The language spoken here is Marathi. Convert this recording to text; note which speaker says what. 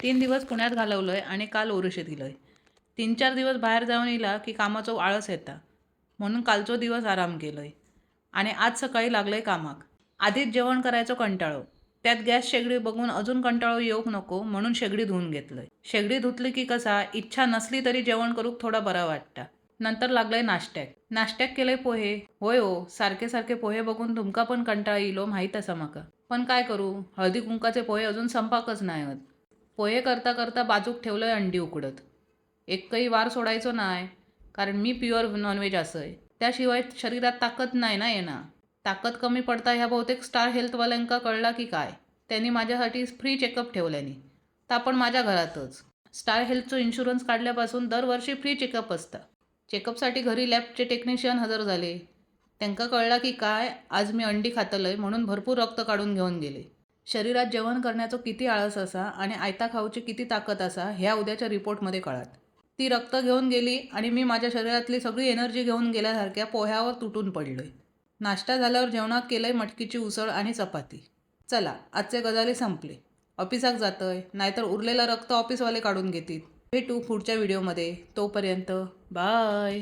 Speaker 1: 3 दिवस पुण्यात घालवलंय आणि काल ओरोशीत गेलोय. 3-4 दिवस बाहेर जाऊन येला की कामाचो आळस येता, म्हणून कालचो दिवस आराम केलोय आणि आज सकाळी लागलंय कामाक. आधीच जेवण करायचो कंटाळो, त्यात गॅस शेगडी बघून अजून कंटाळो येऊक नको म्हणून शेगडी धुवून घेतलंय. शेगडी धुतली की कसा इच्छा नसली तरी जेवण करूक थोडा बरा वाटता. नंतर लागलंय नाश्त्याक केलंय पोहे. होय हो, सारखे सारखे पोहे बघून तुमका पण कंटाळा येलो माहीत असा माका. पण काय करू, हळदी कुंकाचे पोहे अजून संपाकच नाही होत. पोहे करता करता बाजूक ठेवलंय अंडी उकडत. एकही वार सोडायचो नाही, कारण मी प्युअर नॉनव्हेज असय. त्याशिवाय शरीरात ताकद नाही ना येणार. ताकद कमी पडता ह्या बहुतेक स्टार हेल्थवाल्यांका कळला की काय. त्यांनी माझ्यासाठी फ्री चेकअप ठेवल्यानी. ता पण माझ्या घरातच. स्टार हेल्थचं इन्शुरन्स काढल्यापासून दरवर्षी फ्री चेकअप असतं. चेकअपसाठी घरी लॅबचे टेक्निशियन हजर झाले. त्यांका कळला की काय आज मी अंडी खातलय म्हणून भरपूर रक्त काढून घेऊन गेले. शरीरात जेवण करण्याचा किती आळस असा आणि आयता खाऊची किती ताकद असा ह्या उद्याच्या रिपोर्टमध्ये कळत. ती रक्त घेऊन गेली आणि मी माझ्या शरीरातली सगळी एनर्जी घेऊन गेल्यासारख्या पोह्यावर तुटून पडलोय. नाश्ता झाल्यावर जेवणात केलंय मटकीची उसळ आणि चपाती. चला, आजचे गजाली संपले. ऑफिसाक जातोय, नाहीतर उरलेलं रक्त ऑफिसवाले काढून घेतील. भेटू पुढच्या व्हिडिओमध्ये. तोपर्यंत बाय.